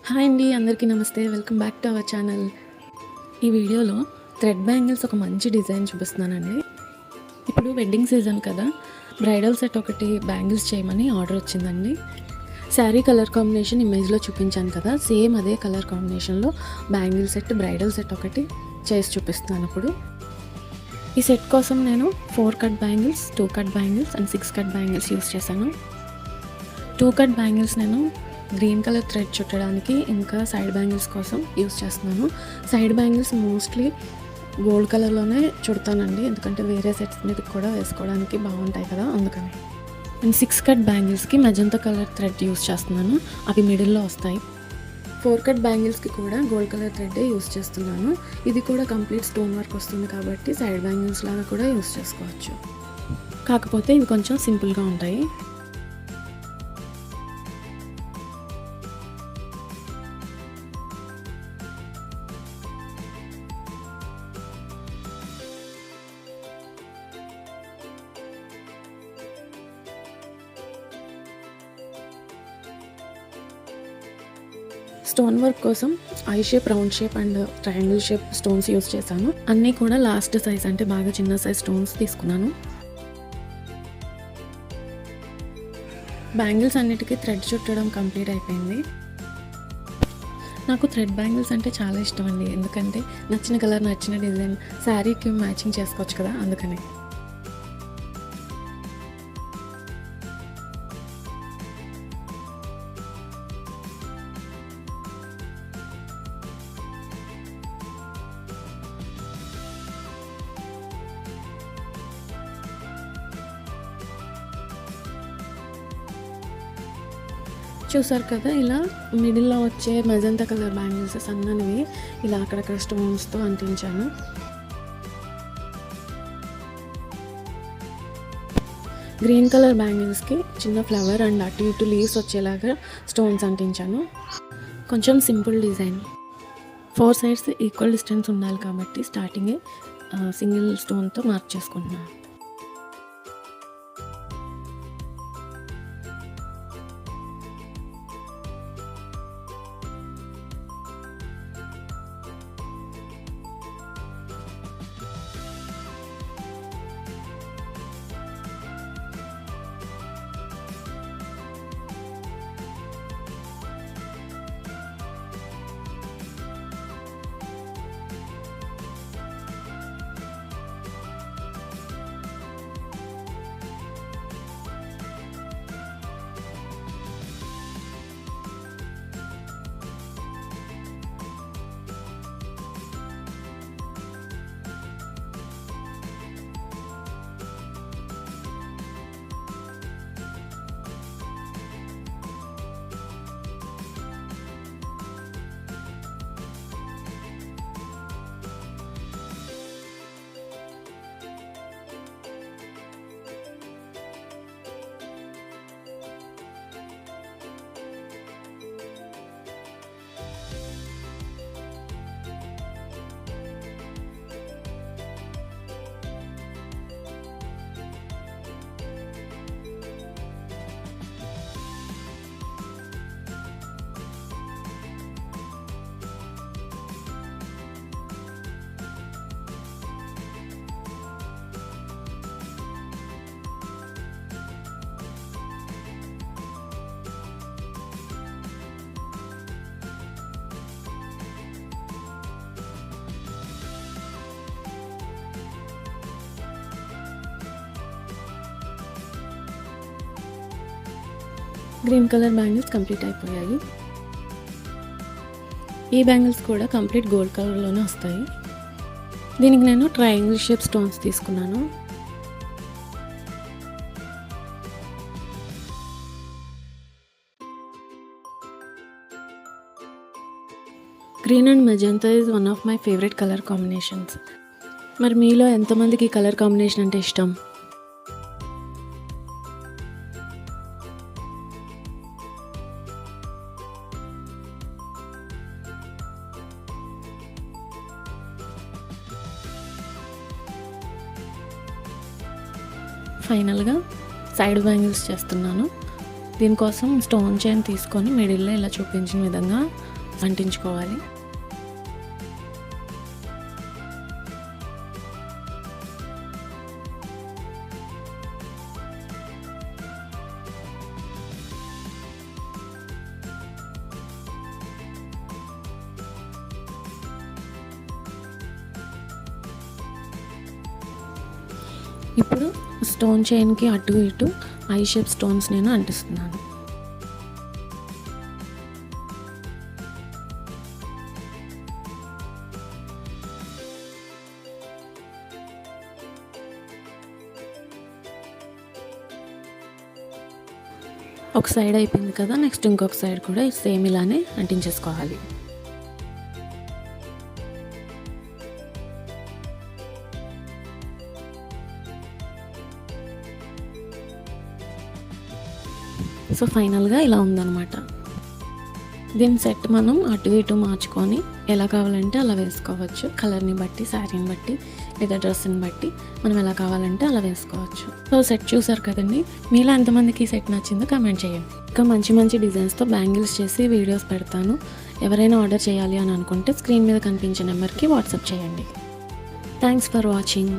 Hi అండి, అందరికీ నమస్తే. Welcome back to our channel. ఈ వీడియోలో థ్రెడ్ బ్యాంగిల్స్ ఒక మంచి డిజైన్ చూపిస్తున్నానండి. ఇప్పుడు వెడ్డింగ్ సీజన్ కదా, బ్రైడల్ సెట్ ఒకటి బ్యాంగిల్స్ చేయమని ఆర్డర్ వచ్చిందండి. శారీ కలర్ కాంబినేషన్ ఇమేజ్లో చూపించాను కదా, సేమ్ అదే కలర్ కాంబినేషన్లో బ్యాంగిల్ సెట్, బ్రైడల్ సెట్ ఒకటి చేసి చూపిస్తున్నాను. ఇప్పుడు ఈ సెట్ కోసం నేను 4 cut bangles, 2 cut bangles and 6 cut bangles use చేశాను. 2 కట్ బ్యాంగిల్స్ నేను గ్రీన్ కలర్ థ్రెడ్ చుట్టడానికి, ఇంకా సైడ్ బ్యాంగిల్స్ కోసం యూస్ చేస్తున్నాను. సైడ్ బ్యాంగిల్స్ మోస్ట్లీ గోల్డ్ కలర్లోనే చుడతానండి, ఎందుకంటే వేరే సెట్స్ మీద కూడా వేసుకోవడానికి బాగుంటాయి కదా, అందుకని. అండ్ 6 కట్ బ్యాంగిల్స్కి మెజంతా కలర్ థ్రెడ్ యూస్ చేస్తున్నాను, అవి మిడిల్లో వస్తాయి. 4 కట్ బ్యాంగిల్స్కి కూడా గోల్డ్ కలర్ థ్రెడ్డే యూస్ చేస్తున్నాను. ఇది కూడా కంప్లీట్ స్టోన్ వర్క్ వస్తుంది కాబట్టి సైడ్ బ్యాంగిల్స్ లాగా కూడా యూస్ చేసుకోవచ్చు. కాకపోతే ఇవి కొంచెం సింపుల్గా ఉంటాయి. స్టోన్ వర్క్ కోసం I shape, round shape and triangle shape stones use చేశాను. అన్నీ కూడా లాస్ట్ సైజ్, అంటే బాగా చిన్న సైజ్ స్టోన్స్ తీసుకున్నాను. బ్యాంగిల్స్ అన్నిటికీ థ్రెడ్ చుట్టడం కంప్లీట్ అయిపోయింది. నాకు థ్రెడ్ బ్యాంగిల్స్ అంటే చాలా ఇష్టం అండి, ఎందుకంటే నచ్చిన కలర్, నచ్చిన డిజైన్ శారీకి మ్యాచింగ్ చేసుకోవచ్చు కదా, అందుకని. చూసారు కదా, ఇలా మిడిల్లో వచ్చే మెజంతా కలర్ బ్యాంగిల్స్ సన్ననివి ఇలా అక్కడక్కడ స్టోన్స్తో అంటించాను. గ్రీన్ కలర్ బ్యాంగిల్స్కి చిన్న ఫ్లవర్ అండ్ అటు ఇటు లీవ్స్ వచ్చేలాగా స్టోన్స్ అంటించాను. కొంచెం simple design. 4 sides equal distance ఉండాలి కాబట్టి స్టార్టింగే సింగిల్ స్టోన్తో మార్క్ చేసుకుంటున్నాను. గ్రీన్ కలర్ బ్యాంగిల్స్ కంప్లీట్ అయిపోయాయి. ఈ బ్యాంగిల్స్ కూడా కంప్లీట్ గోల్డ్ కలర్లోనే వస్తాయి. దీనికి నేను ట్రయాంగిల్ షేప్ స్టోన్స్ తీసుకున్నాను. Green and magenta is one of my favourite colour combinations. మరి మీలో ఎంతమందికి ఈ కలర్ కాంబినేషన్ అంటే ఇష్టం? ఫైనల్గా సైడ్ బ్యాంగిల్స్ చేస్తున్నాను. దీనికోసం స్టోన్ చైన్ తీసుకొని మిడిల్లో ఇలా చూపించిన విధంగా అంటించుకోవాలి. ఇప్పుడు స్టోన్ చైన్కి అటు ఇటు ఐ షేప్ స్టోన్స్ నేను అంటిస్తున్నాను. ఒక సైడ్ అయిపోయింది కదా, నెక్స్ట్ ఇంకొక సైడ్ కూడా సేమ్ ఇలానే అంటించేసుకోవాలి. సో ఫైనల్గా ఇలా ఉందన్నమాట. దీని సెట్ మనం అటు ఇటు మార్చుకొని ఎలా కావాలంటే అలా వేసుకోవచ్చు. కలర్ని బట్టి, శారీని బట్టి లేదా డ్రెస్ని బట్టి మనం ఎలా కావాలంటే అలా వేసుకోవచ్చు. సో సెట్ చూసారు కదండి. మీలో ఎంతమందికి ఈ సెట్ నచ్చిందో కామెంట్ చేయండి. ఇంకా మంచి మంచి డిజైన్స్తో బ్యాంగిల్స్ చేసి వీడియోస్ పెడతాను. ఎవరైనా ఆర్డర్ చేయాలి అని అనుకుంటే స్క్రీన్ మీద కనిపించే నెంబర్కి వాట్సాప్ చేయండి. Thanks for watching.